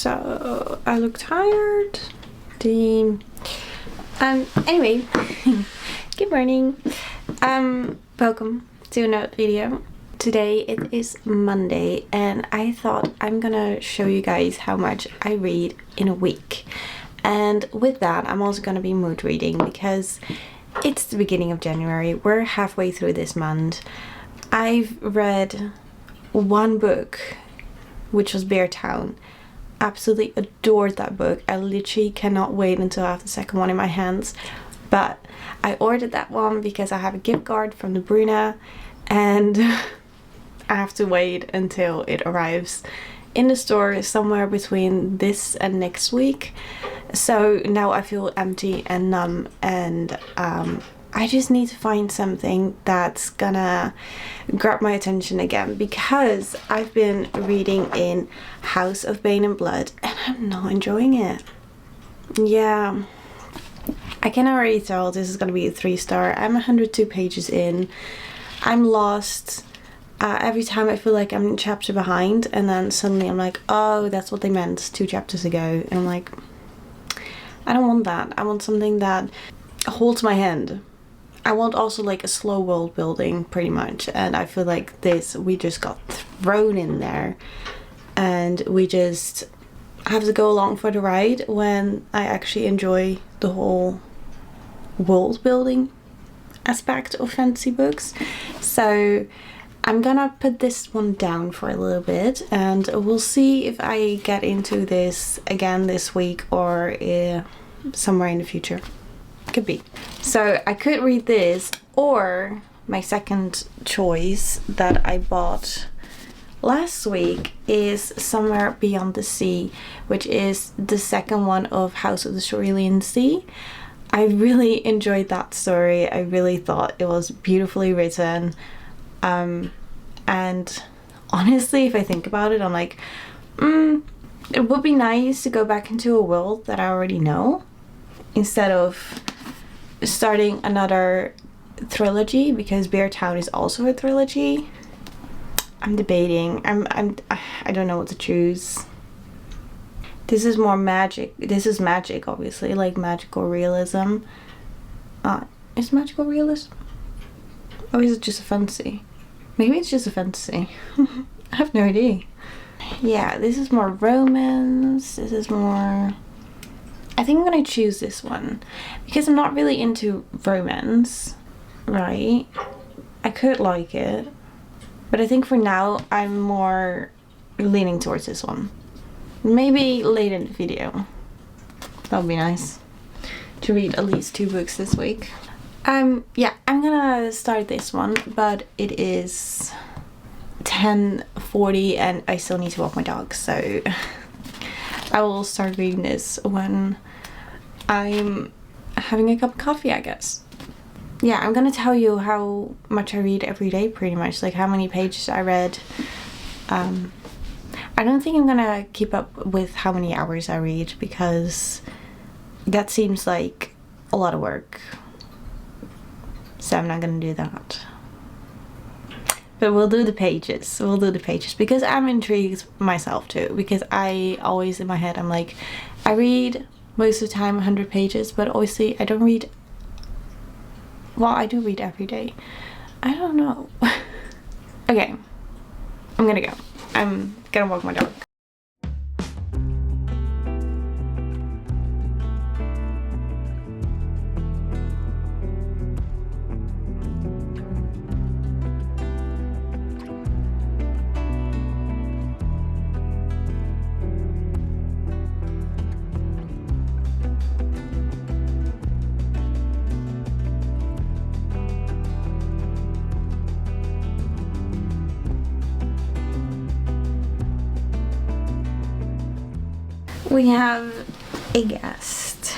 So I look tired. Anyway, good morning. Welcome to another video. Today it is Monday and I thought I'm gonna show you guys how much I read in a week. And with that, I'm also gonna be mood reading because it's the beginning of January. We're halfway through this month. I've read one book, which was Bear Town. Absolutely adored that book. I literally cannot wait until I have the second one in my hands. But I ordered that one because I have a gift card from the Bruna and I have to wait until it arrives in the store somewhere between this and next week. So now I feel empty and numb, and I just need to find something that's gonna grab my attention again, because I've been reading in House of Bane and Blood and I'm not enjoying it. Yeah, I can already tell this is gonna be a 3-star. I'm 102 pages in. I'm lost. Every time I feel like I'm a chapter behind, and then suddenly I'm like, oh, that's what they meant 2 chapters ago. And I'm like, I don't want that. I want something that holds my hand. I want also like a slow world building, pretty much. And I feel like this, we just got thrown in there. And we just have to go along for the ride when I actually enjoy the whole world building aspect of fantasy books. So I'm gonna put this one down for a little bit and we'll see if I get into this again this week or somewhere in the future. Could be. So I could read this, or my second choice that I bought last week is Somewhere Beyond the Sea, which is the second one of House of the Cerulean Sea. I really enjoyed that story. I really thought it was beautifully written. And honestly, if I think about it, I'm like, it would be nice to go back into a world that I already know instead of starting another trilogy, because Bear Town is also a trilogy. I'm debating. I don't know what to choose. This is more magic. This is magic, obviously, like magical realism. Is magical realism? Or is it just a fantasy? Maybe it's just a fantasy. I have no idea. Yeah, this is more romance. This is more... I think I'm gonna choose this one because I'm not really into romance, right? I could like it, but I think for now I'm more leaning towards this one. Maybe later in the video. That would be nice to read at least 2 books this week. Yeah, I'm gonna start this one, but it is 10:40 and I still need to walk my dog, so I will start reading this when I'm having a cup of coffee, I guess. Yeah, I'm gonna tell you how much I read every day, pretty much, like how many pages I read. I don't think I'm gonna keep up with how many hours I read, because that seems like a lot of work. So I'm not gonna do that. But we'll do the pages. We'll do the pages because I'm intrigued myself too. Because I always in my head, I'm like, I read most of the time 100 pages, but obviously I don't read. Well, I do read every day. I don't know. Okay, I'm gonna go. I'm gonna walk my dog. We have a guest.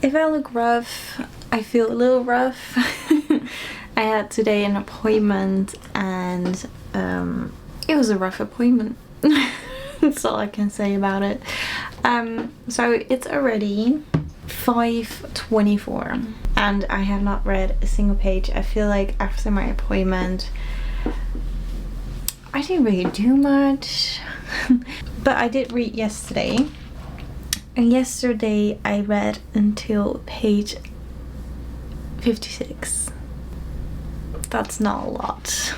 If I look rough, I feel a little rough. I had today an appointment and it was a rough appointment. That's all I can say about it. So it's already 5:24 and I have not read a single page. I feel like after my appointment I didn't really do much. But I did read yesterday. And yesterday I read until page 56. That's not a lot.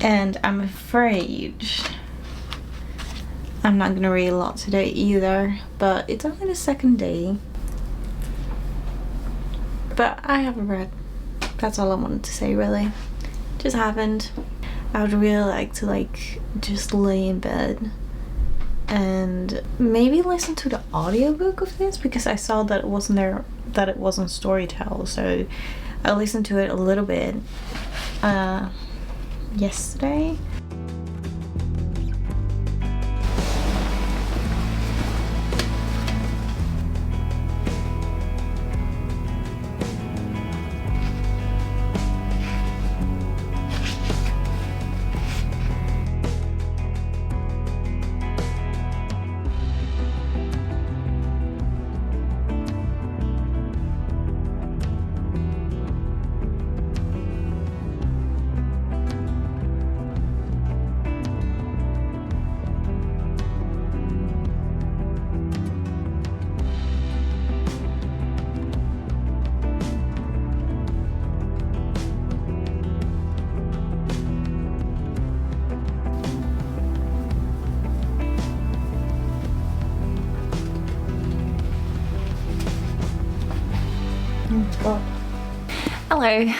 And I'm afraid I'm not gonna read a lot today either. But it's only the second day. But I haven't read. That's all I wanted to say, really. Just haven't. I would really like to just lay in bed and maybe listen to the audiobook of this, because I saw that it wasn't there, that it wasn't Storytel, so I listened to it a little bit yesterday. Hello.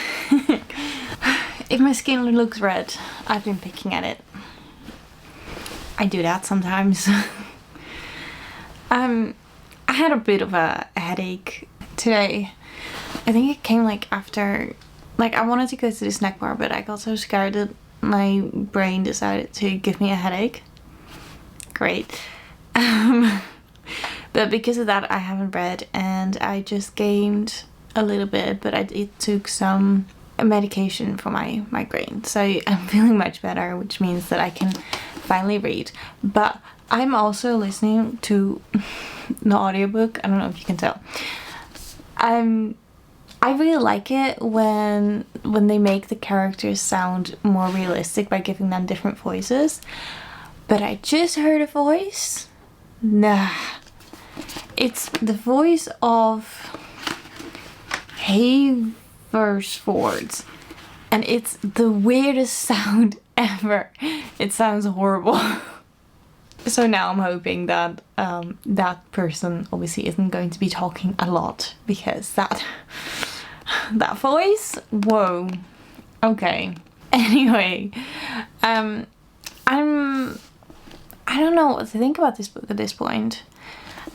If my skin looks red, I've been picking at it. I do that sometimes. I had a bit of a headache today. I think it came after, I wanted to go to the snack bar, but I got so scared that my brain decided to give me a headache. Great. But because of that, I haven't read, and I just gained a little bit, but it took some medication for my migraine, so I'm feeling much better, which means that I can finally read. But I'm also listening to the audiobook. I don't know if you can tell. I really like it when they make the characters sound more realistic by giving them different voices. But I just heard a voice. Nah. It's the voice of Haversford, and it's the weirdest sound ever. It sounds horrible. So now I'm hoping that that person obviously isn't going to be talking a lot, because that voice, whoa. Okay. Anyway, I don't know what to think about this book at this point.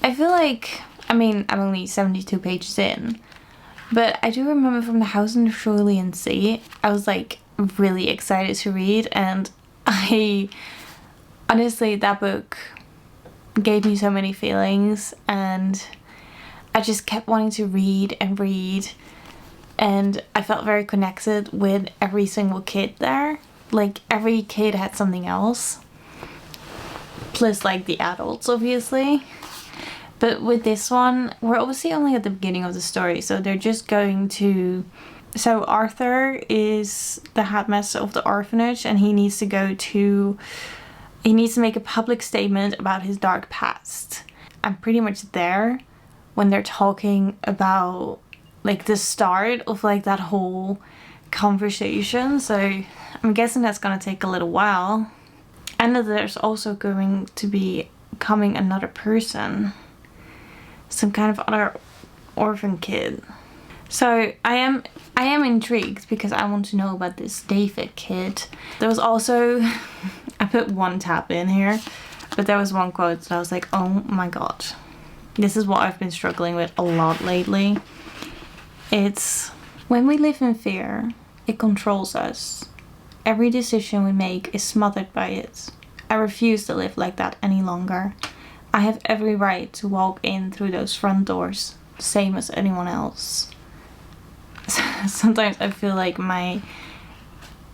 I feel like, I'm only 72 pages in, but I do remember from The House on the Cerulean Sea, I was really excited to read, and honestly, that book gave me so many feelings, and I just kept wanting to read and read, and I felt very connected with every single kid there. Every kid had something else, plus the adults, obviously. But with this one, we're obviously only at the beginning of the story, so they're just going to... So Arthur is the headmaster of the orphanage, and he needs to make a public statement about his dark past. I'm pretty much there when they're talking about the start of that whole conversation, so I'm guessing that's gonna take a little while. And that there's also going to be coming another person, some kind of other orphan kid. So I am intrigued, because I want to know about this David kid. There was also, I put one tab in here, but there was one quote that I was like, oh my god, this is what I've been struggling with a lot lately. It's, when we live in fear, it controls us. Every decision we make is smothered by it. I refuse to live like that any longer. I have every right to walk in through those front doors, same as anyone else. Sometimes I feel like my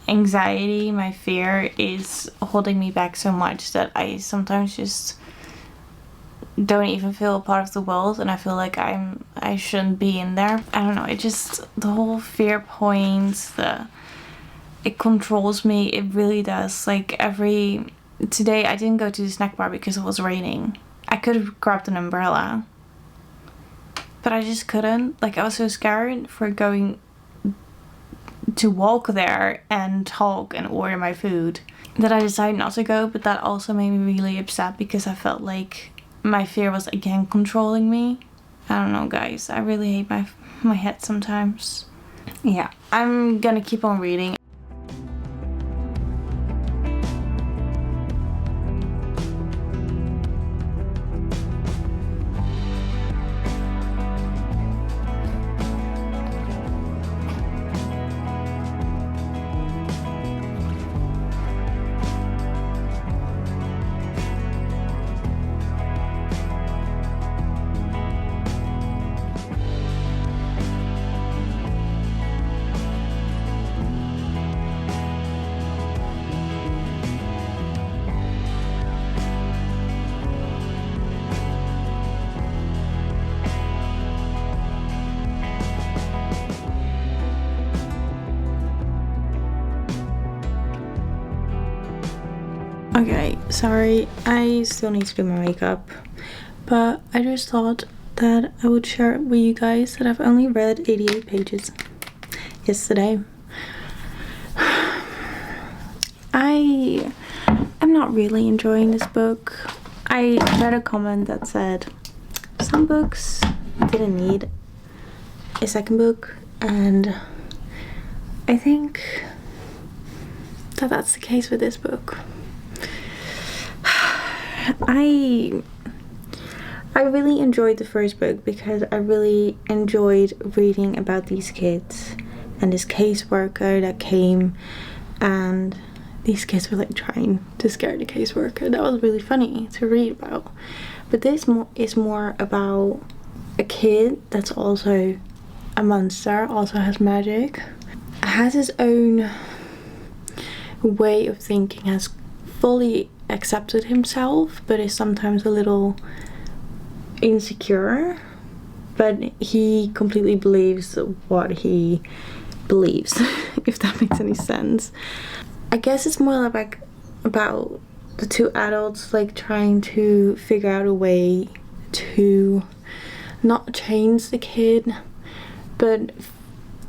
anxiety, my fear is holding me back so much that I sometimes just don't even feel a part of the world, and I feel like I shouldn't be in there. I don't know, it just, the whole fear point, it controls me, it really does. Every today I didn't go to the snack bar because it was raining. I could have grabbed an umbrella, but I just couldn't. Like, I was so scared for going to walk there and talk and order my food that I decided not to go. But that also made me really upset because I felt like my fear was again controlling me. I don't know, guys. I really hate my head sometimes. Yeah, I'm gonna keep on reading. Okay, sorry, I still need to do my makeup, but I just thought that I would share with you guys that I've only read 88 pages yesterday. I am not really enjoying this book. I read a comment that said some books didn't need a second book, and I think that that's the case with this book. I really enjoyed the first book because I really enjoyed reading about these kids and this caseworker that came, and these kids were like trying to scare the caseworker. That was really funny to read about. But this is more about a kid that's also a monster, also has magic, has his own way of thinking, has fully accepted himself, but is sometimes a little insecure, but he completely believes what he believes, if that makes any sense. I guess it's more like about the two adults like trying to figure out a way to not change the kid, but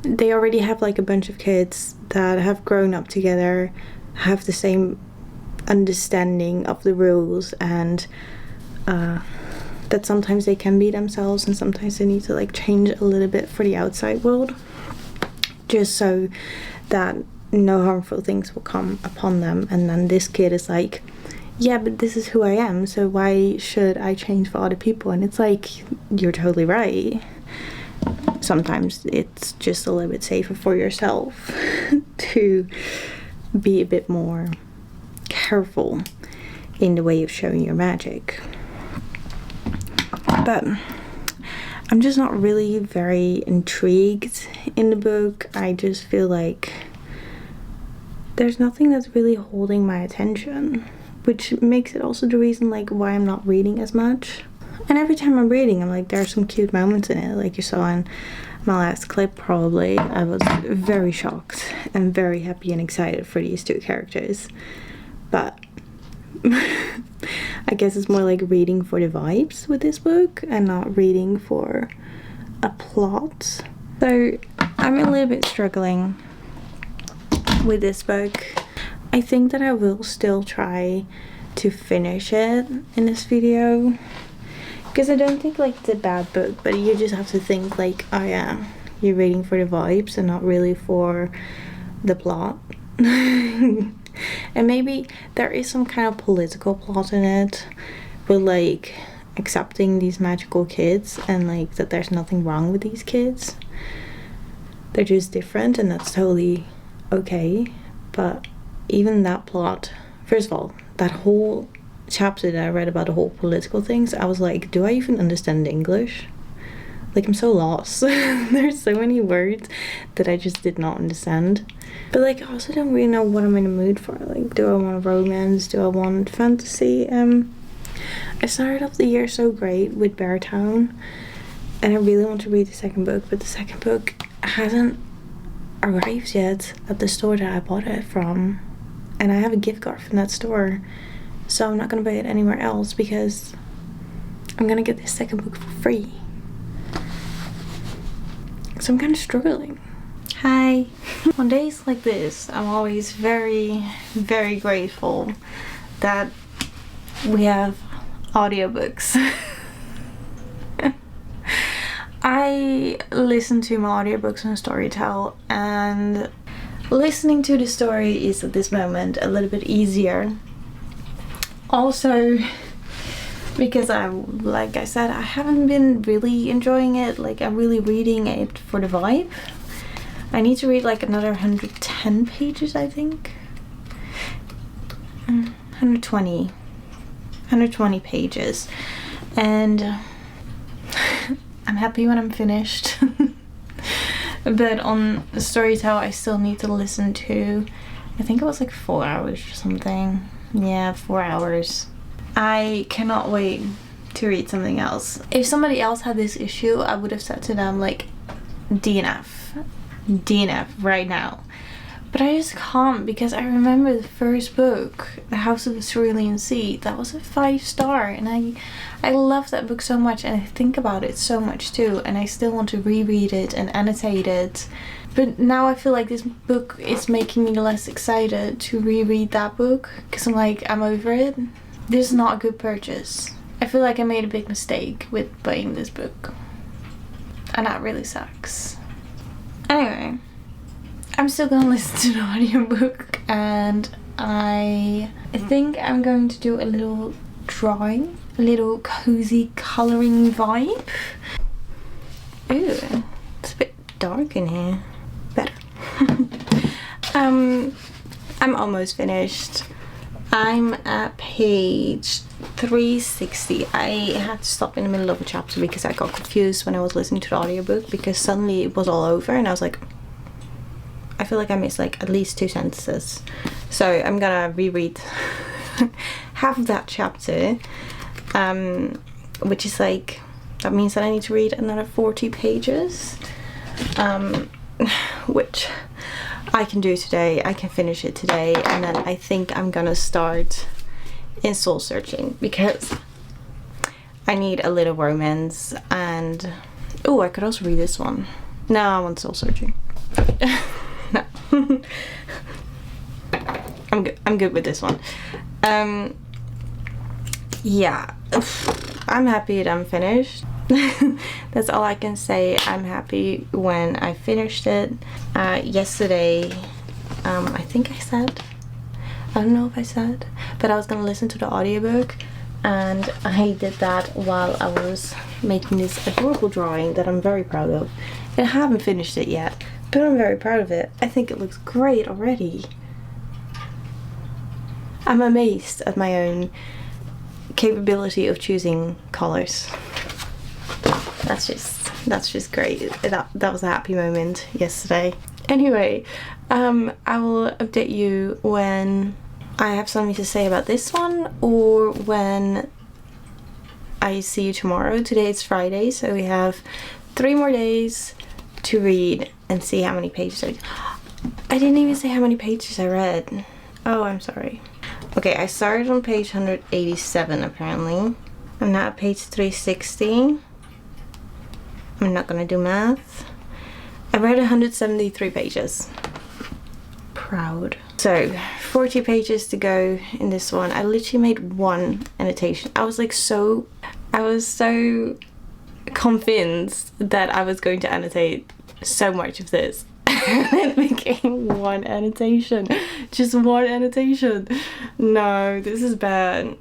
they already have like a bunch of kids that have grown up together, have the same understanding of the rules, and that sometimes they can be themselves and sometimes they need to like change a little bit for the outside world, just so that no harmful things will come upon them. And then this kid is like, yeah, but this is who I am, so why should I change for other people? And it's like, you're totally right. Sometimes it's just a little bit safer for yourself to be a bit more careful in the way of showing your magic. But I'm just not really very intrigued in the book. I just feel like there's nothing that's really holding my attention, which makes it also the reason like why I'm not reading as much. And every time I'm reading, I'm like, there are some cute moments in it, like you saw in my last clip probably. I was very shocked and very happy and excited for these two characters. But I guess it's more like reading for the vibes with this book and not reading for a plot. So I'm a little bit struggling with this book. I think that I will still try to finish it in this video, because I don't think like it's a bad book, but you just have to think like, oh yeah, you're reading for the vibes and not really for the plot. And maybe there is some kind of political plot in it, but like accepting these magical kids and like that there's nothing wrong with these kids. They're just different and that's totally okay. But even that plot, first of all, that whole chapter that I read about the whole political things, I was like, do I even understand English? Like, I'm so lost. There's so many words that I just did not understand. But like, I also don't really know what I'm in the mood for. Like, do I want romance? Do I want fantasy? I started off the year so great with Beartown, and I really want to read the second book, but the second book hasn't arrived yet at the store that I bought it from. And I have a gift card from that store, so I'm not gonna buy it anywhere else because I'm gonna get this second book for free. So I'm kind of struggling. Hi. On days like this, I'm always very, very grateful that we have audiobooks. I listen to my audiobooks on Storytel, and listening to the story is at this moment a little bit easier. Also, because like I said, I haven't been really enjoying it. Like, I'm really reading it for the vibe. I need to read like another 110 pages, I think. 120 pages. And I'm happy when I'm finished. But on Storytel, I still need to listen to, I think it was like 4 hours or something. Yeah, 4 hours. I cannot wait to read something else. If somebody else had this issue, I would have said to them like, DNF right now. But I just can't, because I remember the first book, The House of the Cerulean Sea, that was a 5-star, and I love that book so much, and I think about it so much too, and I still want to reread it and annotate it. But now I feel like this book is making me less excited to reread that book, because I'm like, I'm over it. This is not a good purchase. I feel like I made a big mistake with buying this book, and that really sucks. Anyway, I'm still gonna listen to the audiobook, and I think I'm going to do a little drawing, a little cozy colouring vibe. Ooh, it's a bit dark in here. Better. I'm almost finished. I'm at page 360. I had to stop in the middle of a chapter because I got confused when I was listening to the audiobook, because suddenly it was all over and I was like, I feel like I missed like at least 2 sentences. So I'm gonna reread half of that chapter, which is like, that means that I need to read another 40 pages, which I can do today. I can finish it today, and then I think I'm gonna start in soul searching, because I need a little romance. And oh, I could also read this one. No, I want soul searching. No. I'm good with this one. Yeah, I'm happy that I'm finished. That's all I can say. I'm happy when I finished it. Yesterday, I think I said, I don't know if I said, but I was gonna listen to the audiobook, and I did that while I was making this adorable drawing that I'm very proud of. I haven't finished it yet, but I'm very proud of it. I think it looks great already. I'm amazed at my own capability of choosing colors. That's just great. That was a happy moment yesterday. Anyway, I will update you when I have something to say about this one, or when I see you tomorrow. Today it's Friday, so we have 3 more days to read and see how many pages I didn't even say how many pages I read. Oh, I'm sorry. Okay, I started on page 187 apparently. I'm now at page 360. I'm not gonna do math. I read 173 pages. Proud. So, 40 pages to go in this one. I literally made 1 annotation. I was so convinced that I was going to annotate so much of this. And it became 1 annotation. Just 1 annotation. No, this is bad.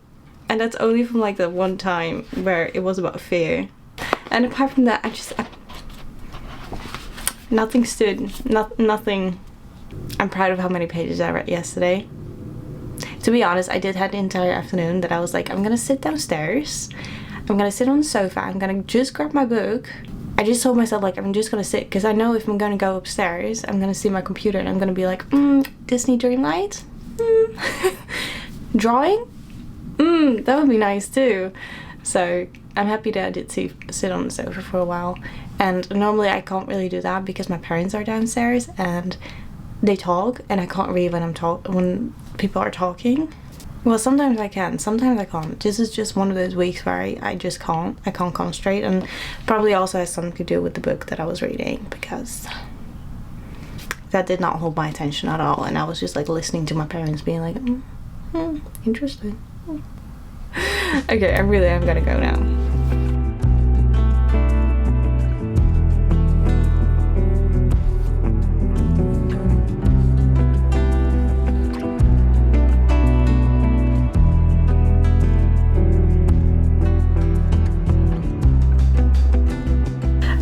And that's only from like the one time where it was about fear. And apart from that, nothing stood. Nothing. I'm proud of how many pages I read yesterday. To be honest, I did have the entire afternoon that I was like, I'm gonna sit downstairs. I'm gonna sit on the sofa. I'm gonna just grab my book. I just told myself like, I'm just gonna sit, because I know if I'm gonna go upstairs, I'm gonna see my computer and I'm gonna be like, Disney Dreamlight? Drawing? That would be nice too. So I'm happy that I did sit on the sofa for a while. And normally I can't really do that because my parents are downstairs and they talk, and I can't read when people are talking. Well, sometimes I can, sometimes I can't. This is just one of those weeks where I just can't. I can't concentrate, and probably also has something to do with the book that I was reading, because that did not hold my attention at all, and I was just like listening to my parents being like, interesting. Okay, I really am gonna go now.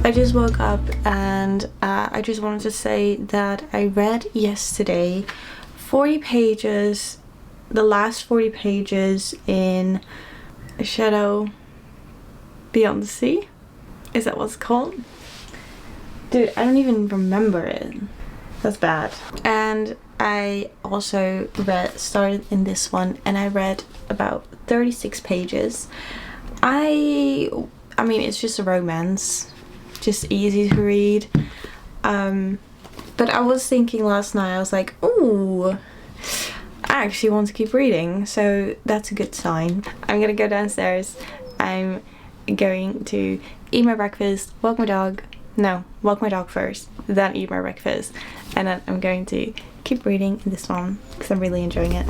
I just woke up, and I just wanted to say that I read yesterday 40 pages, the last 40 pages in A Shadow Beyond the Sea. Is that what's called? Dude, I don't even remember it. That's bad. And I also started in this one, and I read about 36 pages. I mean, it's just a romance. Just easy to read. But I was thinking last night, I was like, ooh, I actually want to keep reading, so that's a good sign. I'm gonna go downstairs. I'm going to eat my breakfast, walk my dog first, then eat my breakfast, and then I'm going to keep reading this one because I'm really enjoying it.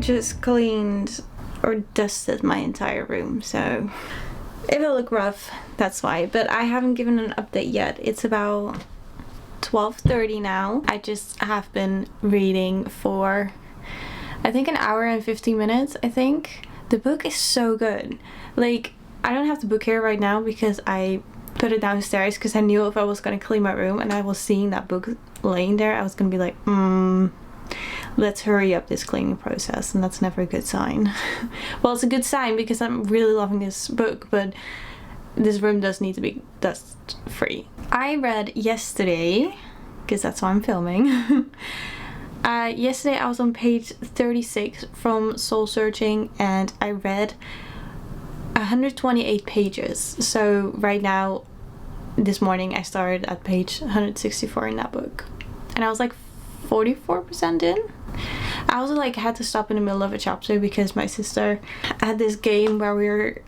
Just cleaned or dusted my entire room, so it will look rough, that's why. But I haven't given an update yet. It's about 12:30 now. I just have been reading for I think an hour and 50 minutes. I think the book is so good. Like, I don't have the book here right now because I put it downstairs because I knew if I was going to clean my room and I was seeing that book laying there, I was going to be like, let's hurry up this cleaning process, and that's never a good sign. Well, it's a good sign because I'm really loving this book, but this room does need to be dust free. I read yesterday, because that's why I'm filming. Yesterday I was on page 36 from Soul Searching, and I read 128 pages. So right now, this morning, I started at page 164 in that book, and I was like 44% in. I also like had to stop in the middle of a chapter because my sister had this game where we were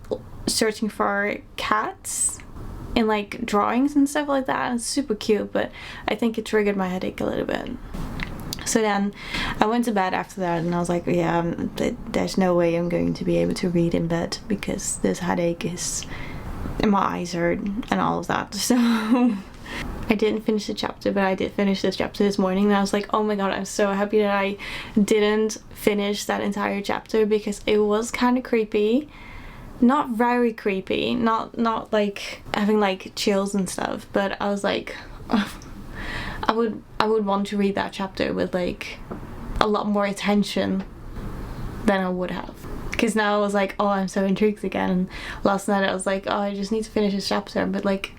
searching for cats in like drawings and stuff like that. It's super cute, but I think it triggered my headache a little bit. So then I went to bed after that, and I was like, yeah, there's no way I'm going to be able to read in bed because this headache is, and my eyes hurt and all of that. So I didn't finish the chapter, but I did finish this chapter this morning, and I was like, oh my god, I'm so happy that I didn't finish that entire chapter because it was kind of creepy. Not very creepy, not like having like chills and stuff, but I was like, oh, I would want to read that chapter with like a lot more attention than I would have. Because now I was like, oh, I'm so intrigued again, and last night I was like, oh, I just need to finish this chapter, but like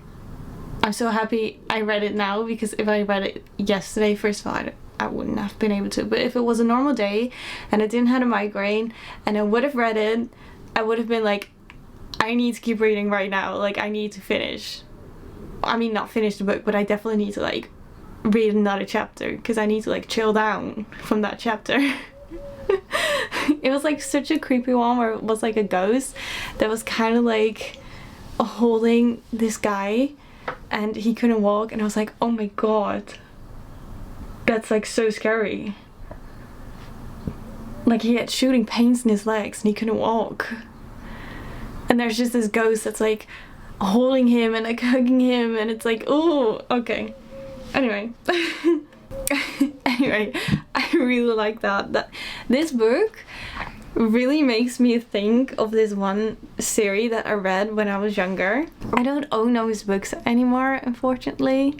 I'm so happy I read it now, because if I read it yesterday, first of all, I wouldn't have been able to. But if it was a normal day and I didn't have a migraine and I would have read it, I would have been like, I need to keep reading right now. Like, I need to finish. I mean, not finish the book, but I definitely need to like read another chapter because I need to like chill down from that chapter. It was like such a creepy one where it was like a ghost that was kind of like holding this guy, and he couldn't walk, and I was like, oh my god, that's like so scary. Like, he had shooting pains in his legs and he couldn't walk, and there's just this ghost that's like holding him and like hugging him, and it's like, oh, okay. Anyway. Anyway, I really like that this book really makes me think of this one series that I read when I was younger. I don't own those books anymore, unfortunately.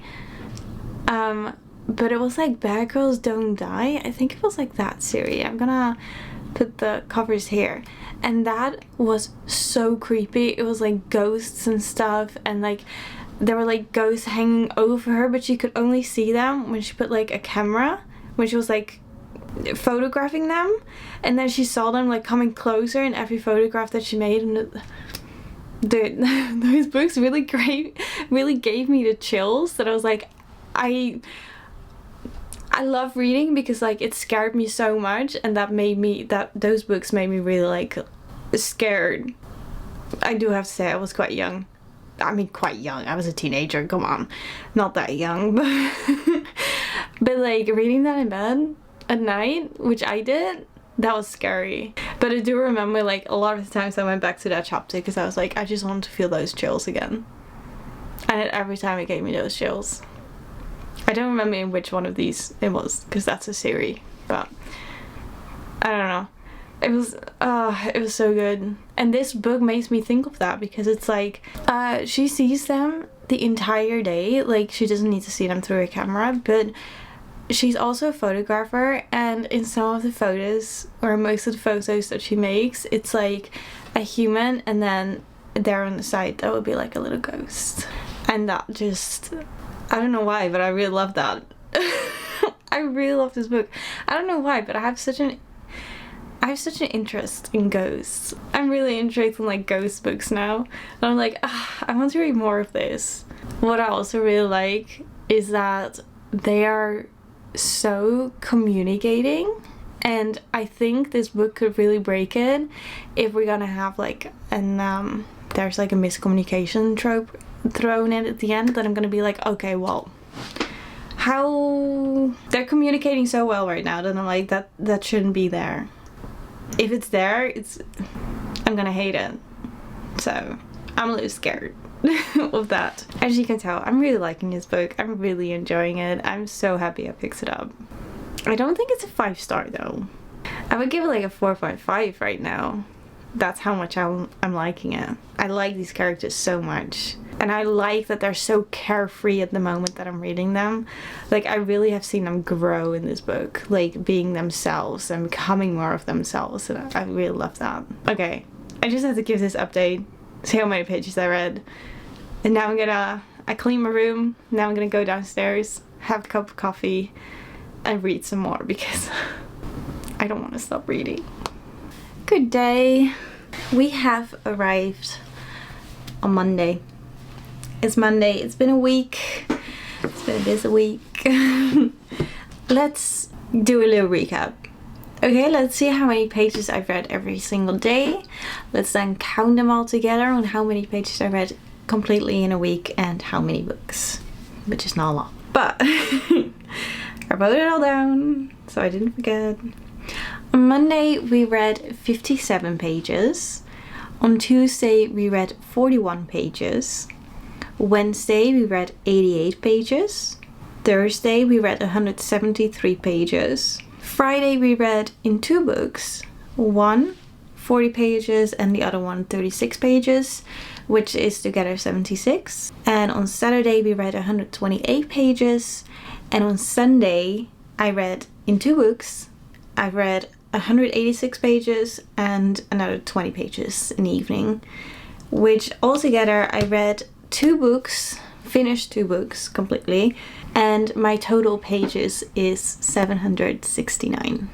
But it was like Bad Girls Don't Die. I think it was like that series. I'm gonna put the covers here. And that was so creepy. It was like ghosts and stuff, and like there were like ghosts hanging over her, but she could only see them when she put like a camera, when she was like photographing them, and then she saw them like coming closer in every photograph that she made. And dude, those books really gave me the chills that I was like, I love reading because like it scared me so much, and those books made me really like scared. I do have to say I was quite young. I mean, quite young. I was a teenager, come on. Not that young, but like reading that in bed at night, which I did, that was scary. But I do remember like a lot of the times I went back to that chapter because I was like, I just wanted to feel those chills again. And every time it gave me those chills. I don't remember in which one of these it was, because that's a series, but I don't know. It was so good. And this book makes me think of that because it's like she sees them the entire day. Like, she doesn't need to see them through a camera, but she's also a photographer, and in some of the photos, or most of the photos that she makes, it's like a human, and then there on the side that would be like a little ghost. And that just, I don't know why, but I really love that. I really love this book. I don't know why, but I have such an interest in ghosts. I'm really interested in like ghost books now. And I'm like, I want to read more of this. What I also really like is that they are so communicating, and I think this book could really break it if we're gonna have like there's like a miscommunication trope thrown in at the end, that I'm gonna be like, okay, well, how they're communicating so well right now, then I'm like, that shouldn't be there. If it's there, I'm gonna hate it. So I'm a little scared of that. As you can tell, I'm really liking this book. I'm really enjoying it. I'm so happy I picked it up. I don't think it's a 5-star though. I would give it like a 4.5 right now. That's how much I'm liking it. I like these characters so much. And I like that they're so carefree at the moment that I'm reading them. Like, I really have seen them grow in this book. Like, being themselves and becoming more of themselves. And I really love that. Okay, I just have to give this update. See how many pages I read. And now I clean my room. Now I'm gonna go downstairs, have a cup of coffee, and read some more because I don't want to stop reading. Good day. We have arrived on Monday. It's Monday. It's been a week. It's been a busy week. Let's do a little recap. Okay, let's see how many pages I've read every single day. Let's then count them all together on how many pages I read completely in a week and how many books, which is not a lot. But I wrote it all down so I didn't forget. On Monday we read 57 pages. On Tuesday we read 41 pages. Wednesday we read 88 pages. Thursday we read 173 pages. Friday we read in 2 books, one 40 pages and the other one 36 pages, which is together 76. And on Saturday we read 128 pages, and on Sunday I read in 2 books. I read 186 pages and another 20 pages in the evening, which altogether I read 2 books, finished 2 books completely, and my total pages is 769.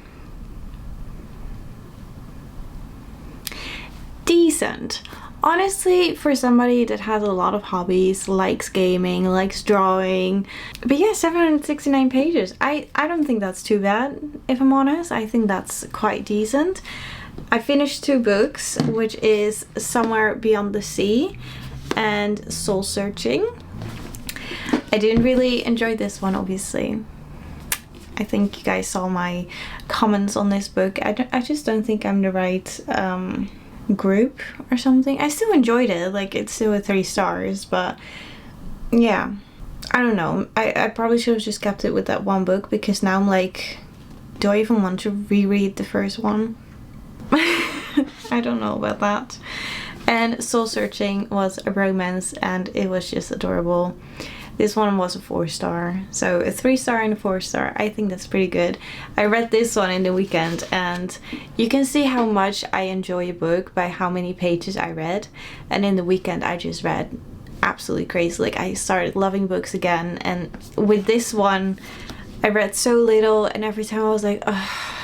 Decent. Honestly, for somebody that has a lot of hobbies, likes gaming, likes drawing. But yeah, 769 pages. I don't think that's too bad, if I'm honest. I think that's quite decent. I finished 2 books, which is Somewhere Beyond the Sea and Soul Searching. I didn't really enjoy this one, obviously. I think you guys saw my comments on this book. I just don't think I'm the right group or something. I still enjoyed it, like it's still a 3 stars, but yeah, I don't know. I probably should have just kept it with that one book, because now I'm like, do I even want to reread the first one? I don't know about that. And Soul Searching was a romance and it was just adorable. This one was a 4-star, so a 3-star and a 4-star. I think that's pretty good. I read this one in the weekend and you can see how much I enjoy a book by how many pages I read. And in the weekend I just read absolutely crazy. Like, I started loving books again, and with this one I read so little, and every time I was like, oh,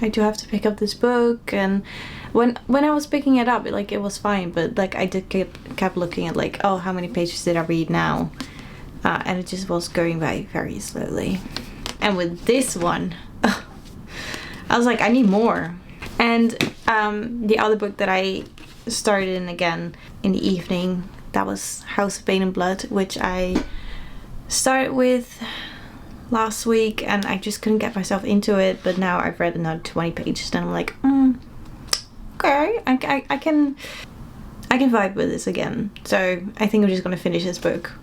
I do have to pick up this book. And when I was picking it up, it was fine, but like I did kept looking at like, oh, how many pages did I read now? And it just was going by very slowly. And with this one, I was like, I need more. And the other book that I started in again in the evening, that was House of Bane and Blood, which I started with last week and I just couldn't get myself into it. But now I've read another 20 pages and I'm like, okay, I can vibe with this again. So I think I'm just gonna finish this book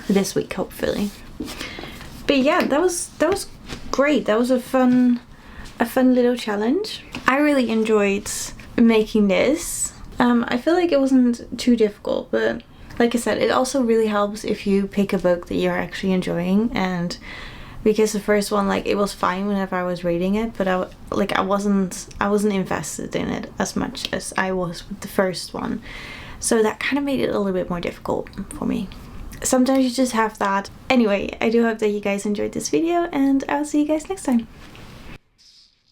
this week, hopefully. But yeah, that was great. That was a fun little challenge. I really enjoyed making this. I feel like it wasn't too difficult, but like I said, it also really helps if you pick a book that you're actually enjoying. And because the first one, like, it was fine whenever I was reading it, but I wasn't invested in it as much as I was with the first one. So that kind of made it a little bit more difficult for me. Sometimes you just have that. Anyway, I do hope that you guys enjoyed this video, and I'll see you guys next time.